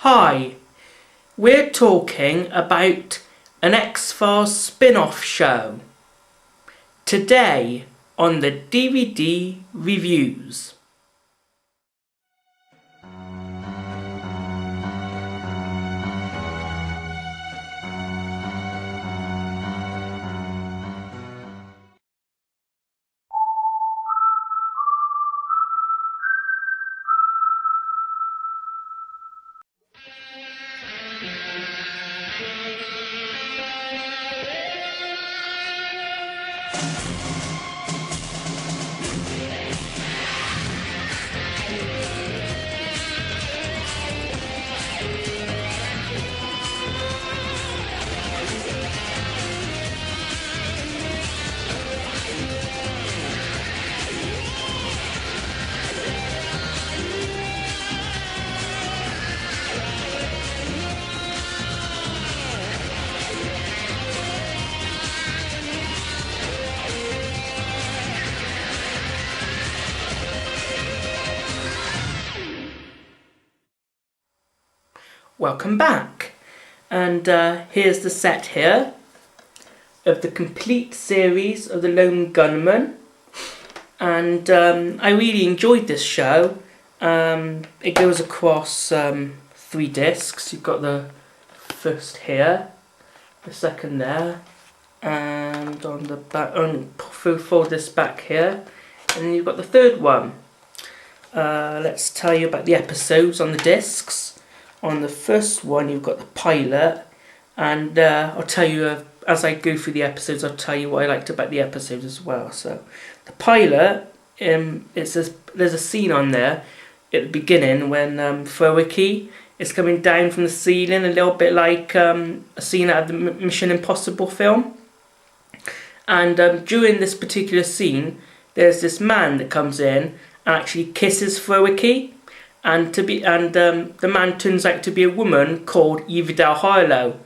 Hi, we're talking about an X-Files spin-off show. Today on the DVD reviews. Welcome back, and here's the set here of the complete series of the Lone Gunmen, and I really enjoyed this show. It goes across 3 discs. You've got the first here, the second there, and on the back, fold this back here, and then you've got the third one. Let's tell you about the episodes on the discs. On the first one, you've got the pilot, and I'll tell you, as I go through the episodes, I'll tell you what I liked about the episodes as well. So, the pilot, there's a scene on there at the beginning when Frowicky is coming down from the ceiling, a little bit like a scene out of the Mission Impossible film. And during this particular scene, there's this man that comes in and actually kisses Frowicky. And the man turns out to be a woman called Eva Del Harlow,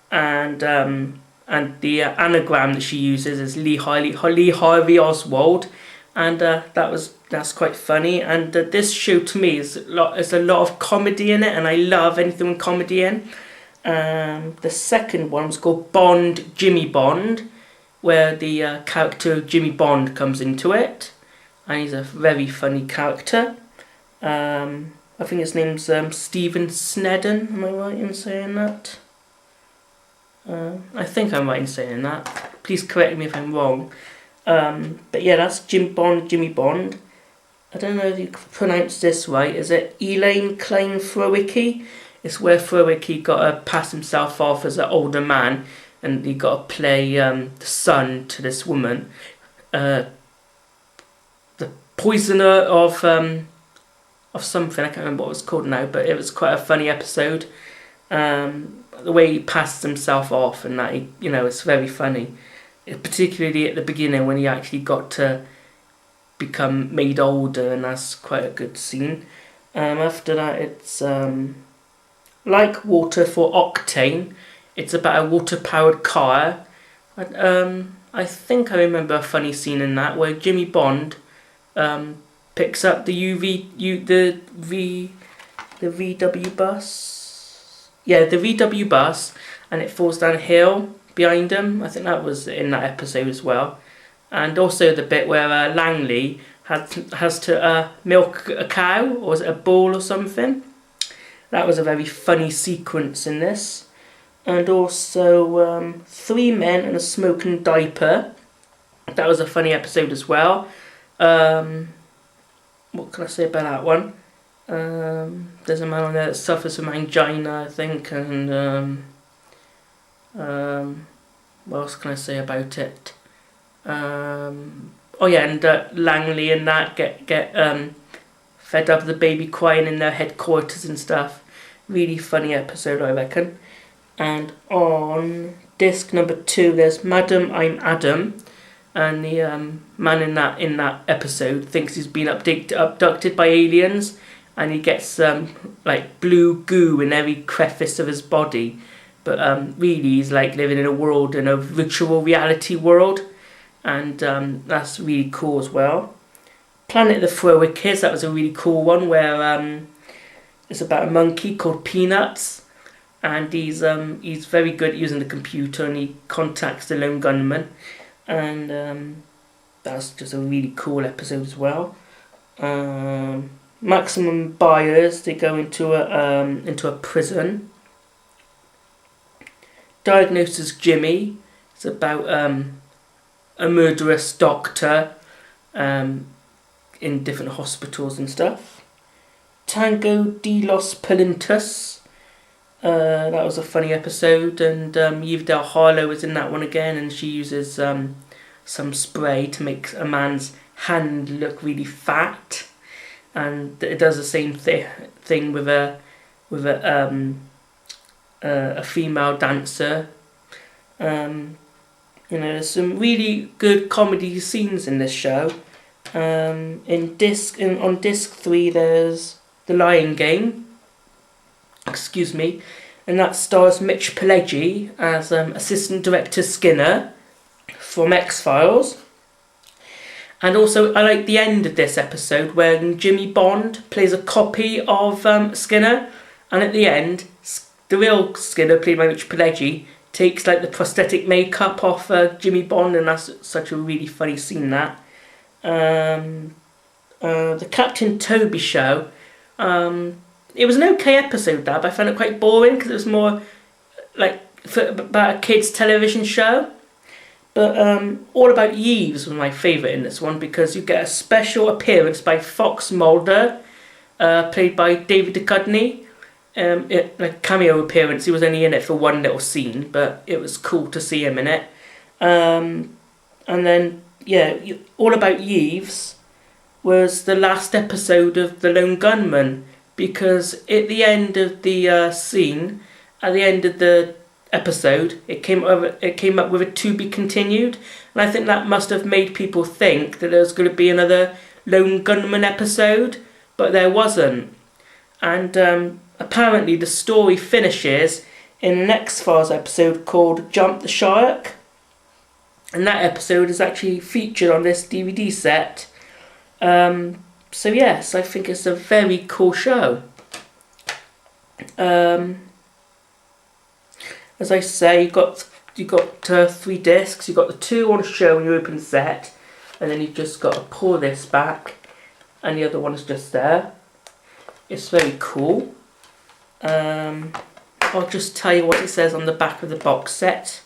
and the anagram that she uses is Lee Harvey Oswald, and that's quite funny. And this show to me is a lot of comedy in it, and I love anything with comedy in. The second one was called Bond, Jimmy Bond, where the character Jimmy Bond comes into it, and he's a very funny character. I think his name's Stephen Snedden. Am I right in saying that? I think I'm right in saying that. Please correct me if I'm wrong. But yeah, that's Jimmy Bond. I don't know if you pronounce this right. Is it Elaine Klein Frowicky? It's where Frowicky got to pass himself off as an older man, and he got to play the son to this woman. The poisoner of something, I can't remember what it was called now, but it was quite a funny episode. The way he passed himself off, and that it's very funny. Particularly at the beginning when he actually got to become made older, and that's quite a good scene. After that, it's like Water for Octane. It's about a water-powered car. I think I remember a funny scene in that where Jimmy Bond picks up the VW bus. Yeah, the VW bus, and it falls down a hill behind him. I think that was in that episode as well. And also the bit where Langley has to milk a cow, or was it a bull or something? That was a very funny sequence in this. And also 3 Men and a Smoking Diaper. That was a funny episode as well. What can I say about that one? There's a man on there that suffers from angina, I think, and what else can I say about it? Oh yeah, and Langley and that get fed up with the baby crying in their headquarters and stuff. Really funny episode, I reckon. And on disc number 2, there's Madam, I'm Adam. And the man in that episode thinks he's been abducted by aliens, and he gets like blue goo in every crevice of his body. But really, he's like living in a virtual reality world, and that's really cool as well. Planet of the Throwaway Kids, that was a really cool one where It's about a monkey called Peanuts, and he's very good at using the computer, and he contacts the lone gunman, and that's just a really cool episode as well. Maximum Buyers, they go into a prison. Diagnosis Jimmy, it's about a murderous doctor in different hospitals and stuff. Tango de los Palintas, that was a funny episode, and Eve Del Harlow is in that one again, and she uses some spray to make a man's hand look really fat, and it does the same thing with a female dancer. There's some really good comedy scenes in this show. On disc 3 there's The Lying Game, and that stars Mitch Pileggi as Assistant Director Skinner from X-Files. And also I like the end of this episode when Jimmy Bond plays a copy of Skinner, and at the end the real Skinner, played by Mitch Pileggi, takes like the prosthetic makeup off Jimmy Bond, and that's such a really funny scene. That the Captain Toby Show, it was an okay episode, that, but I found it quite boring because it was more like about a kids television show. But All About Yeeves was my favourite in this one, because you get a special appearance by Fox Mulder, played by David Duchovny. Like cameo appearance. He was only in it for one little scene, but it was cool to see him in it. And then All About Yeeves was the last episode of The Lone Gunmen, because at the end of the scene, at the end of the episode, it came up with a to be continued, and I think that must have made people think that there was going to be another Lone Gunmen episode, but there wasn't. And apparently the story finishes in an X-Files episode called Jump the Shark, and that episode is actually featured on this DVD set. So yes, I think it's a very cool show. As I say, you got 3 discs. You got the 2 on show when you open the set, and then you just got to pull this back, and the other one is just there. It's very cool. I'll just tell you what it says on the back of the box set.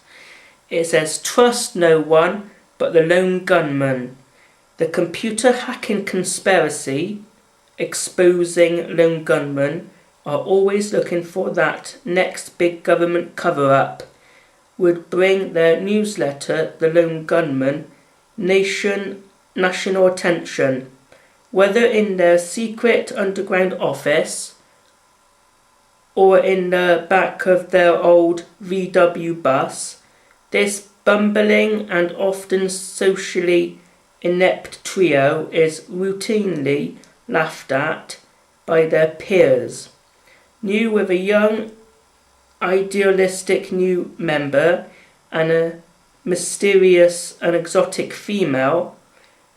It says, "Trust no one but the lone gunman. The computer hacking conspiracy exposing lone gunmen are always looking for that next big government cover-up. Would bring their newsletter, The Lone Gunman, national attention. Whether in their secret underground office or in the back of their old VW bus, this bumbling and often socially inept trio is routinely laughed at by their peers. New with a young, idealistic new member and a mysterious and exotic female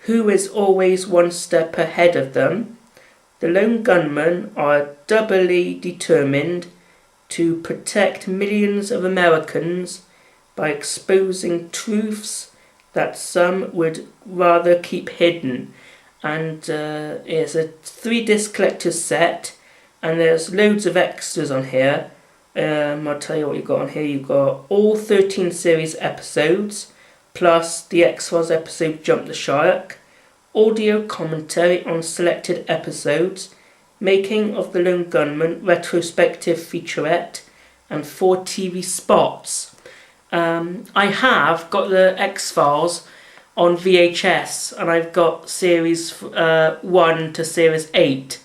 who is always one step ahead of them, the lone gunmen are doubly determined to protect millions of Americans by exposing truths that some would rather keep hidden." And it's a 3-disc collector's set, and there's loads of extras on here. I'll tell you what you've got on here. You've got all 13 series episodes, plus the X-Files episode Jump the Shark, audio commentary on selected episodes, making of the Lone Gunman retrospective featurette, and 4 TV spots. I have got the X-Files on VHS, and I've got series 1 to series 8.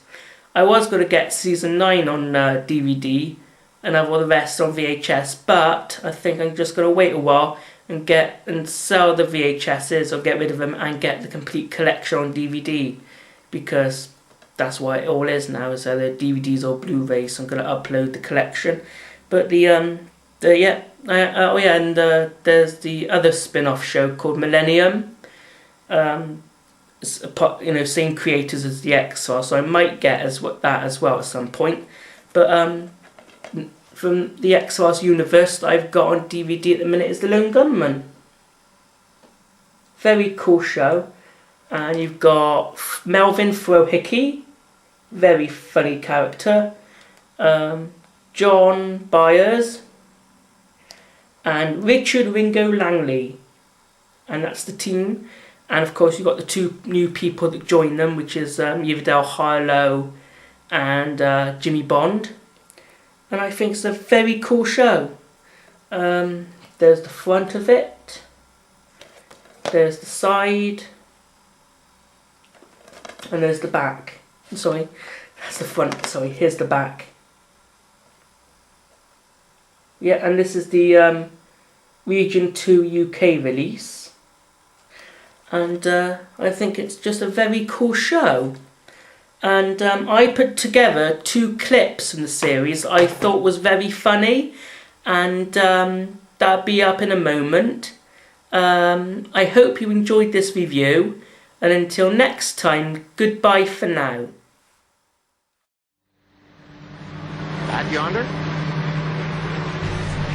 I was going to get season 9 on DVD and have all the rest on VHS, but I think I'm just going to wait a while and sell the VHSs or get rid of them and get the complete collection on DVD, because that's what it all is now, is either DVDs or Blu-rays. So I'm going to upload the collection. But there's the other spin-off show called Millennium, same creators as the X-Files, so I might get that as well at some point. But from the X-Files universe that I've got on DVD at the minute is The Lone Gunmen. Very cool show. And you've got Melvin Frohickey, very funny character. John Byers and Richard Ringo Langley, and that's the team. And of course you've got the two new people that join them, which is Yverdale Harlow and Jimmy Bond. And I think it's a very cool show. There's the front of it, there's the side, and there's the back. Sorry, that's the front, sorry, here's the back. Yeah, and this is the Region 2 UK release. And I think it's just a very cool show. And I put together 2 clips from the series I thought was very funny. And that'll be up in a moment. I hope you enjoyed this review. And until next time, goodbye for now. That yonder?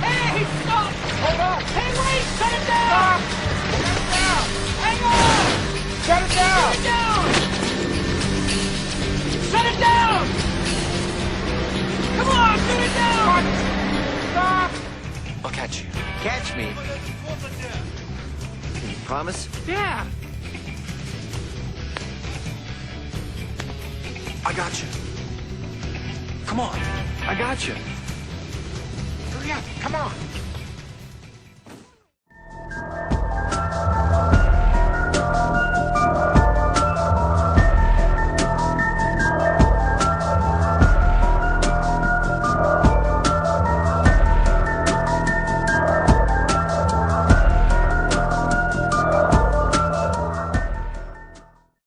Hey, stop! Hold on! Hey, wait! Shut it down! Stop! Shut it down! Hang on! Shut it down! Shut it down! Come on, shut it down! Stop! I'll catch you. Catch me? Can you promise? Yeah! I got you. Come on. I got you. Hurry up! Come on!